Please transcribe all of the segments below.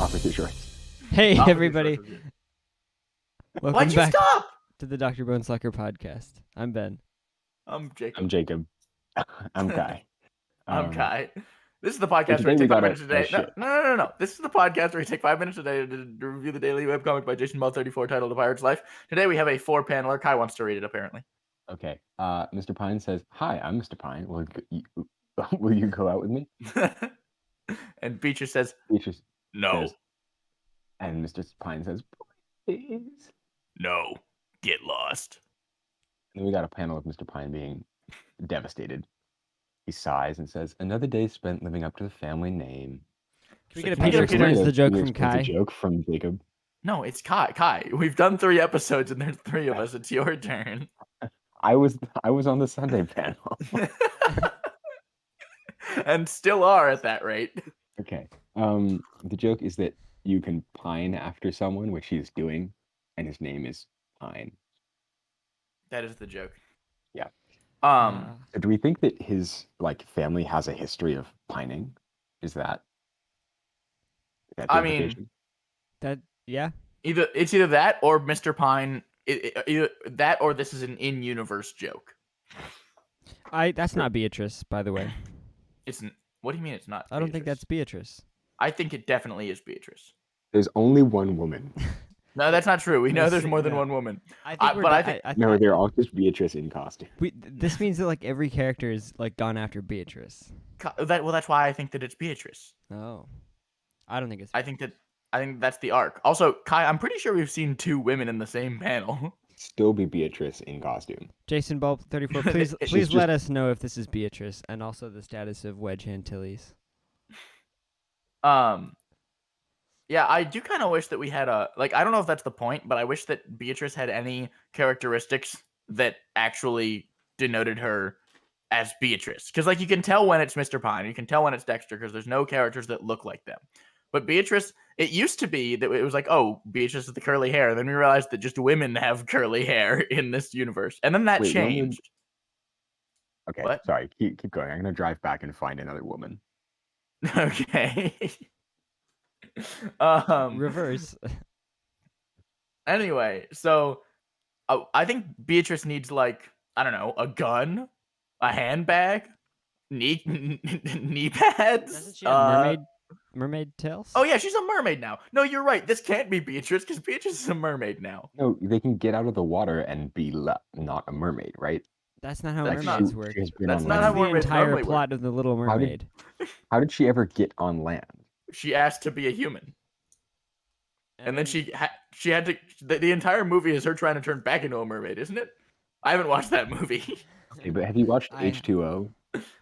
Off with your shorts. Hey, Off with your everybody. shorts review. Welcome Why'd you back stop? to the Dr. Bone Sucker podcast. I'm Ben. I'm Jacob. I'm Jacob. I'm Kai. I'm Kai. This is the so podcast today where we we take 5 got minutes a a day. shit. No. This is the podcast where we take 5 minutes a day to review the daily webcomic by Jason Ball 34 titled The Pirate's Life. Today we have a 4-paneler. Kai wants to read it, apparently. Okay. Mr. Pine says, "Hi, I'm Mr. Pine. Will you go out with me?" And Beatrice says, Beatrice no. says, and Mr. Pine says, "Please." No. Get lost. And then we got a panel of Mr. Pine being devastated. He sighs and says, "Another day spent living up to the family name." Can we get a Can we Peter get a explains Peter- the joke Can you from explain the Kai? joke from Jacob. No, it's Kai. Kai, we've done 3 episodes and there's 3 of us. It's your turn. I was on the Sunday panel. And still are at that rate. Okay. The joke is that you can pine after someone, which he's doing, and his name is Pine. That is the joke. Yeah. Um, Do we think that his family has a history of pining? Is that the I mean, implication? Yeah. either that or Mr. Pine. Either that or this is an in-universe joke. That's not Beatrice, by the way. What do you mean it's not? I don't think Beatrice? that's Beatrice. I think it definitely is Beatrice. There's only one woman. No, that's not true. We know there's more than No. one woman. I think but I think No, they're all just Beatrice in costume. this means that every character is gone after Beatrice. that's why I think that it's Beatrice. Oh. I don't think it's I think that's the arc. Also, Kai, I'm pretty sure we've seen 2 women in the same panel. Still be Beatrice in costume. Jason Bulb 34. Please She's let us know if this is Beatrice and also the status of Wedge Antilles. Yeah, I do kind of wish that we had I don't know if that's the point, but I wish that Beatrice had any characteristics that actually denoted her as Beatrice. Because, you can tell when it's Mr. Pine, you can tell when it's Dexter, because there's no characters that look like them. But Beatrice, it used to be that it was Beatrice with the curly hair. Then we realized that just women have curly hair in this universe. And then that Wait, changed. Okay, What? sorry. Keep going. I'm going to drive back and find another woman. Okay. Reverse. Anyway, so I think Beatrice needs I don't know, a gun, a handbag, knee pads. Doesn't she have mermaid tails? Oh yeah, she's a mermaid now. No, you're right. This can't be Beatrice because Beatrice is a mermaid now. No, they can get out of the water and be not a mermaid, right? That's not how That's mermaids not- work. That's not That's how the mermaids entire normally plot of The Little Mermaid. How did she ever get on land? She asked to be a human, and then she had to. The entire movie is her trying to turn back into a mermaid, isn't it? I haven't watched that movie. Okay, but have you watched I- H2O?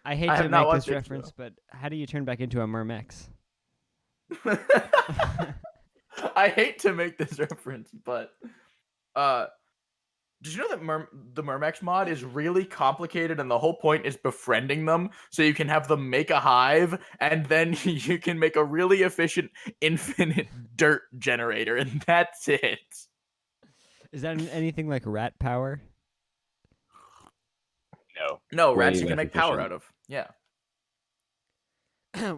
I hate I to have not make watched this it, reference, so. but how do you turn back into a mermex? I hate to make this reference, but did you know that the Mermex mod is really complicated, and the whole point is befriending them so you can have them make a hive, and then you can make a really efficient infinite dirt generator, and that's it. Is that anything like rat power? No, Way rats you can less make power efficient. out of. Yeah.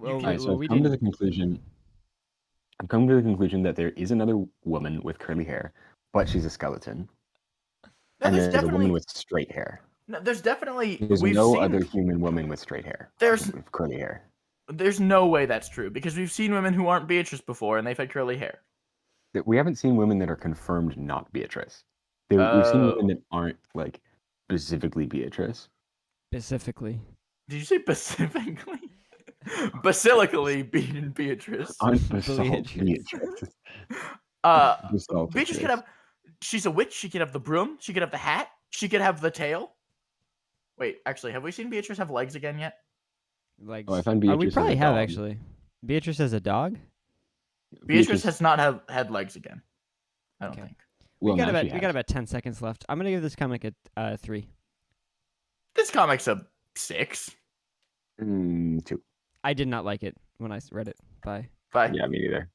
well, can't- So I've come to the conclusion. I've come to the conclusion that there is another woman with curly hair, but she's a skeleton, No, and there's there's a woman definitely with straight hair. no, there's definitely There's we've no seen other human woman with straight hair. With curly hair. there's no way that's true because we've seen women who aren't Beatrice before and they've had curly hair. That we haven't seen women that are confirmed not Beatrice. We've seen women that aren't specifically Beatrice. Specifically. Did you say specifically? Basilically being Beatrice. Aren't basalt Beatrice. Beatrice. Beatrice Basalt could Beatrice. have. She's a witch. She could have the broom. She could have the hat. She could have the tail. Wait, actually, have we seen Beatrice have legs again yet? Legs. Oh, I found we Beatrice as probably a have dog. actually. Beatrice as a dog? Beatrice has not had legs again. I don't Okay. think. Well, we got now she about has. 10 seconds left. I'm gonna give this comic a 3. This comic's a 6. 2. I did not like it when I read it. Bye. Bye. Yeah, me neither.